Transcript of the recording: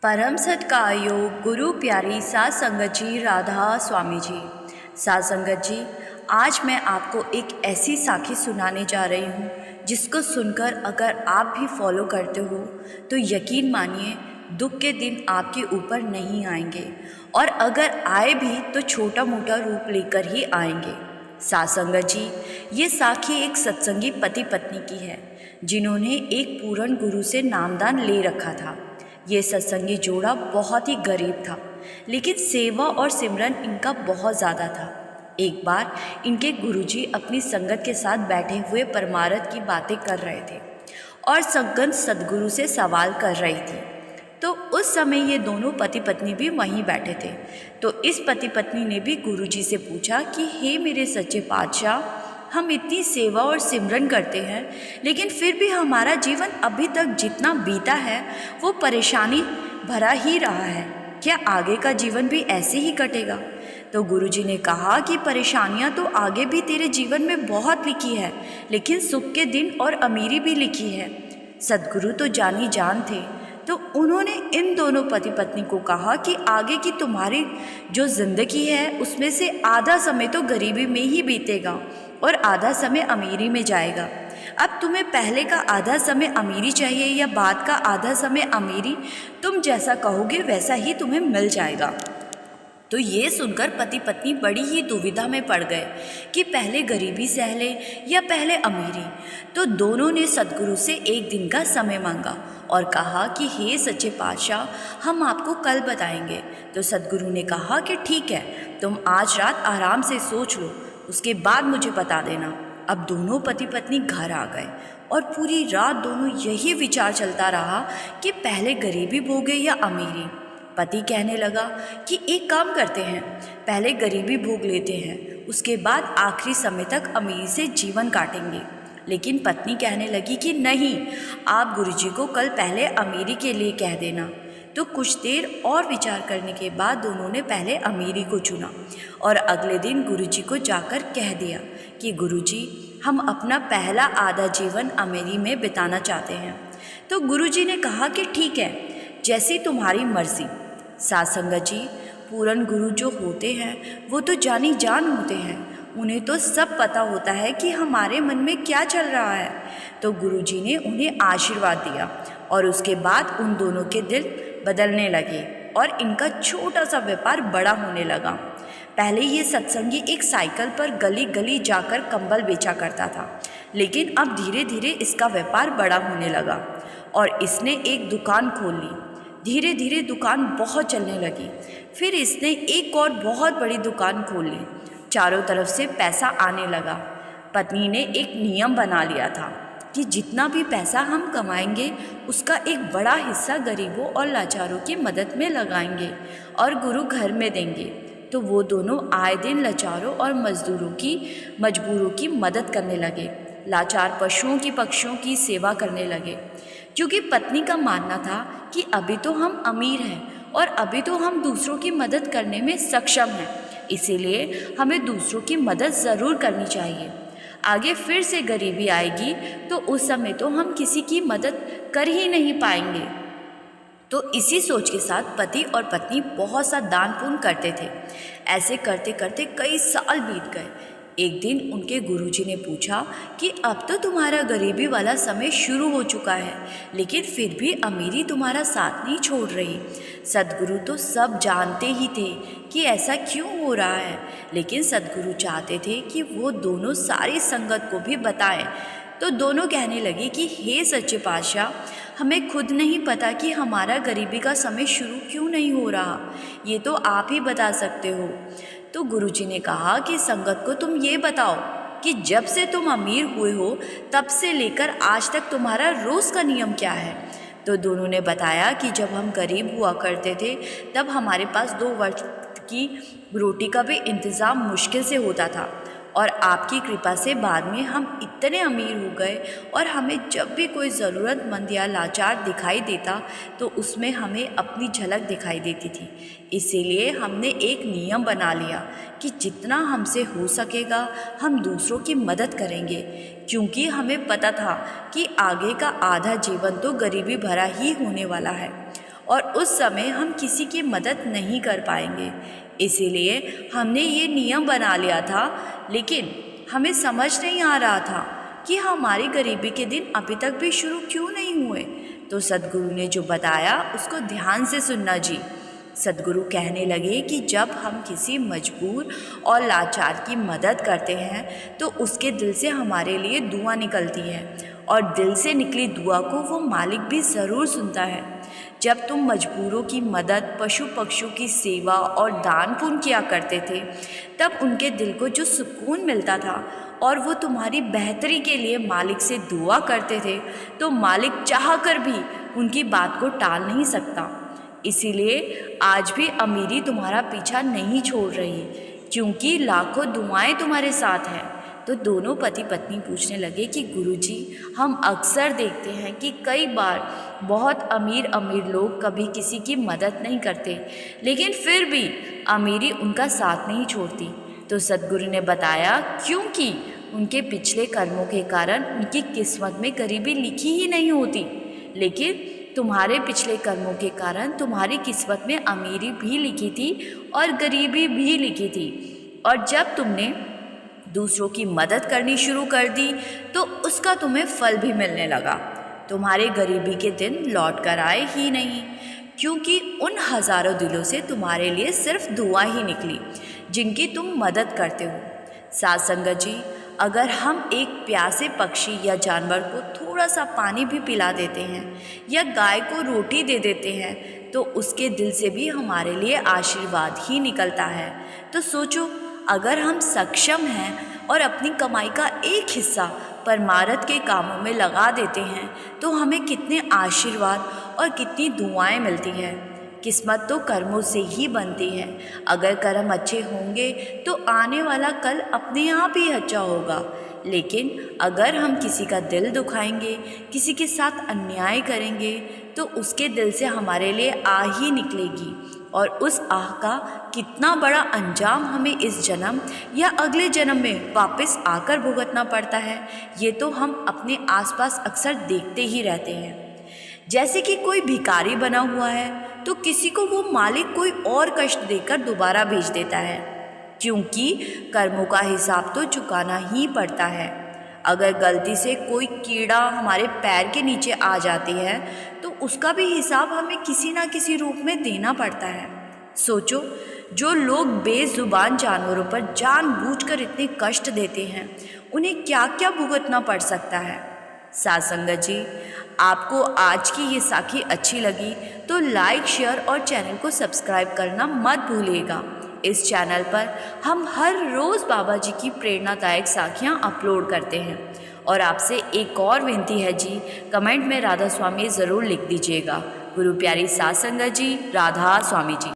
परम सत्कायोग गुरु प्यारी सात संगत जी राधा स्वामी जी। सात संगत जी, आज मैं आपको एक ऐसी साखी सुनाने जा रही हूँ जिसको सुनकर अगर आप भी फॉलो करते हो तो यकीन मानिए दुख के दिन आपके ऊपर नहीं आएंगे, और अगर आए भी तो छोटा मोटा रूप लेकर ही आएंगे। सात संगत जी, ये साखी एक सत्संगी पति पत्नी की है जिन्होंने एक पूर्ण गुरु से नामदान ले रखा था। ये सत्संगी जोड़ा बहुत ही गरीब था, लेकिन सेवा और सिमरन इनका बहुत ज़्यादा था। एक बार इनके गुरुजी अपनी संगत के साथ बैठे हुए परमार्थ की बातें कर रहे थे और संगत सदगुरु से सवाल कर रही थी। तो उस समय ये दोनों पति पत्नी भी वहीं बैठे थे। तो इस पति पत्नी ने भी गुरुजी से पूछा कि हे मेरे सच्चे पातशाह, हम इतनी सेवा और सिमरन करते हैं, लेकिन फिर भी हमारा जीवन अभी तक जितना बीता है वो परेशानी भरा ही रहा है। क्या आगे का जीवन भी ऐसे ही कटेगा? तो गुरुजी ने कहा कि परेशानियां तो आगे भी तेरे जीवन में बहुत लिखी है, लेकिन सुख के दिन और अमीरी भी लिखी है। सदगुरु तो जानी जान थे, तो उन्होंने इन दोनों पति पत्नी को कहा कि आगे की तुम्हारी जो जिंदगी है उसमें से आधा समय तो गरीबी में ही बीतेगा और आधा समय अमीरी में जाएगा। अब तुम्हें पहले का आधा समय अमीरी चाहिए या बाद का आधा समय अमीरी? तुम जैसा कहोगे वैसा ही तुम्हें मिल जाएगा। तो ये सुनकर पति पत्नी बड़ी ही दुविधा में पड़ गए कि पहले गरीबी सह ले या पहले अमीरी। तो दोनों ने सदगुरु से एक दिन का समय मांगा और कहा कि हे सच्चे पातशाह, हम आपको कल बताएंगे। तो सदगुरु ने कहा कि ठीक है, तुम आज रात आराम से सोच लो, उसके बाद मुझे बता देना। अब दोनों पति पत्नी घर आ गए और पूरी रात दोनों यही विचार चलता रहा कि पहले गरीबी भोगे या अमीरी। पति कहने लगा कि एक काम करते हैं, पहले गरीबी भोग लेते हैं, उसके बाद आखिरी समय तक अमीरी से जीवन काटेंगे। लेकिन पत्नी कहने लगी कि नहीं, आप गुरुजी को कल पहले अमीरी के लिए कह देना। तो कुछ देर और विचार करने के बाद दोनों ने पहले अमीरी को चुना और अगले दिन गुरुजी को जाकर कह दिया कि गुरुजी, हम अपना पहला आधा जीवन अमीरी में बिताना चाहते हैं। तो गुरुजी ने कहा कि ठीक है, जैसी तुम्हारी मर्जी। सात संगत जी, पूर्ण गुरु जो होते हैं वो तो जानी जान होते हैं, उन्हें तो सब पता होता है कि हमारे मन में क्या चल रहा है। तो गुरुजी ने उन्हें आशीर्वाद दिया और उसके बाद उन दोनों के दिल बदलने लगे और इनका छोटा सा व्यापार बड़ा होने लगा। पहले ये सत्संगी एक साइकिल पर गली गली जाकर कंबल बेचा करता था, लेकिन अब धीरे धीरे इसका व्यापार बड़ा होने लगा और इसने एक दुकान खोल ली। धीरे धीरे दुकान बहुत चलने लगी। फिर इसने एक और बहुत बड़ी दुकान खोल ली। चारों तरफ से पैसा आने लगा। पत्नी ने एक नियम बना लिया था कि जितना भी पैसा हम कमाएंगे उसका एक बड़ा हिस्सा गरीबों और लाचारों की मदद में लगाएंगे और गुरु घर में देंगे। तो वो दोनों आए दिन लाचारों और मजबूरों की मदद करने लगे। लाचार पशुओं की पक्षियों की सेवा करने लगे, क्योंकि पत्नी का मानना था कि अभी तो हम अमीर हैं और अभी तो हम दूसरों की मदद करने में सक्षम हैं, इसीलिए हमें दूसरों की मदद ज़रूर करनी चाहिए। आगे फिर से गरीबी आएगी तो उस समय तो हम किसी की मदद कर ही नहीं पाएंगे। तो इसी सोच के साथ पति और पत्नी बहुत सा दान पुण्य करते थे। ऐसे करते करते कई साल बीत गए। एक दिन उनके गुरुजी ने पूछा कि अब तो तुम्हारा गरीबी वाला समय शुरू हो चुका है, लेकिन फिर भी अमीरी तुम्हारा साथ नहीं छोड़ रही। सदगुरु तो सब जानते ही थे कि ऐसा क्यों हो रहा है, लेकिन सदगुरु चाहते थे कि वो दोनों सारी संगत को भी बताएं। तो दोनों कहने लगे कि हे सच्चे पातशाह, हमें खुद नहीं पता कि हमारा गरीबी का समय शुरू क्यों नहीं हो रहा, ये तो आप ही बता सकते हो। तो गुरुजी ने कहा कि संगत को तुम ये बताओ कि जब से तुम अमीर हुए हो तब से लेकर आज तक तुम्हारा रोज़ का नियम क्या है। तो दोनों ने बताया कि जब हम गरीब हुआ करते थे तब हमारे पास 2 वक्त की रोटी का भी इंतज़ाम मुश्किल से होता था, और आपकी कृपा से बाद में हम इतने अमीर हो गए और हमें जब भी कोई ज़रूरतमंद या लाचार दिखाई देता तो उसमें हमें अपनी झलक दिखाई देती थी। इसीलिए हमने एक नियम बना लिया कि जितना हमसे हो सकेगा हम दूसरों की मदद करेंगे, क्योंकि हमें पता था कि आगे का आधा जीवन तो गरीबी भरा ही होने वाला है और उस समय हम किसी की मदद नहीं कर पाएंगे। इसीलिए हमने ये नियम बना लिया था, लेकिन हमें समझ नहीं आ रहा था कि हमारी गरीबी के दिन अभी तक भी शुरू क्यों नहीं हुए। तो सद्गुरु ने जो बताया उसको ध्यान से सुनना जी। सद्गुरु कहने लगे कि जब हम किसी मजबूर और लाचार की मदद करते हैं तो उसके दिल से हमारे लिए दुआ निकलती है, और दिल से निकली दुआ को वो मालिक भी ज़रूर सुनता है। जब तुम मजबूरों की मदद, पशु पक्षियों की सेवा और दान पुण्य किया करते थे, तब उनके दिल को जो सुकून मिलता था और वो तुम्हारी बेहतरी के लिए मालिक से दुआ करते थे, तो मालिक चाह कर भी उनकी बात को टाल नहीं सकता। इसीलिए आज भी अमीरी तुम्हारा पीछा नहीं छोड़ रही, क्योंकि लाखों दुआएं तुम्हारे साथ हैं। तो दोनों पति पत्नी पूछने लगे कि गुरुजी, हम अक्सर देखते हैं कि कई बार बहुत अमीर लोग कभी किसी की मदद नहीं करते, लेकिन फिर भी अमीरी उनका साथ नहीं छोड़ती। तो सद्गुरु ने बताया, क्योंकि उनके पिछले कर्मों के कारण उनकी किस्मत में गरीबी लिखी ही नहीं होती, लेकिन तुम्हारे पिछले कर्मों के कारण तुम्हारी किस्मत में अमीरी भी लिखी थी और गरीबी भी लिखी थी। और जब तुमने दूसरों की मदद करनी शुरू कर दी तो उसका तुम्हें फल भी मिलने लगा। तुम्हारे गरीबी के दिन लौट कर आए ही नहीं, क्योंकि उन हज़ारों दिलों से तुम्हारे लिए सिर्फ दुआ ही निकली जिनकी तुम मदद करते हो। साथ संगत जी, अगर हम एक प्यासे पक्षी या जानवर को थोड़ा सा पानी भी पिला देते हैं या गाय को रोटी दे देते हैं, तो उसके दिल से भी हमारे लिए आशीर्वाद ही निकलता है। तो सोचो, अगर हम सक्षम हैं और अपनी कमाई का एक हिस्सा परमार्थ के कामों में लगा देते हैं, तो हमें कितने आशीर्वाद और कितनी दुआएं मिलती हैं। किस्मत तो कर्मों से ही बनती है। अगर कर्म अच्छे होंगे तो आने वाला कल अपने आप ही अच्छा होगा, लेकिन अगर हम किसी का दिल दुखाएंगे, किसी के साथ अन्याय करेंगे, तो उसके दिल से हमारे लिए आह ही निकलेगी, और उस आह का कितना बड़ा अंजाम हमें इस जन्म या अगले जन्म में वापस आकर भुगतना पड़ता है, ये तो हम अपने आसपास अक्सर देखते ही रहते हैं। जैसे कि कोई भिखारी बना हुआ है तो किसी को वो मालिक कोई और कष्ट देकर दोबारा भेज देता है, क्योंकि कर्मों का हिसाब तो चुकाना ही पड़ता है। अगर गलती से कोई कीड़ा हमारे पैर के नीचे आ जाती है तो उसका भी हिसाब हमें किसी ना किसी रूप में देना पड़ता है। सोचो, जो लोग बेजुबान जानवरों पर जानबूझकर इतने कष्ट देते हैं, उन्हें क्या क्या भुगतना पड़ सकता है। साथ संगत जी, आपको आज की ये साखी अच्छी लगी तो लाइक, शेयर और चैनल को सब्सक्राइब करना मत भूलिएगा। इस चैनल पर हम हर रोज़ बाबा जी की प्रेरणादायक साखियाँ अपलोड करते हैं। और आपसे एक और विनती है जी, कमेंट में राधा स्वामी ज़रूर लिख दीजिएगा। गुरु प्यारी साथ संगत जी, राधा स्वामी जी।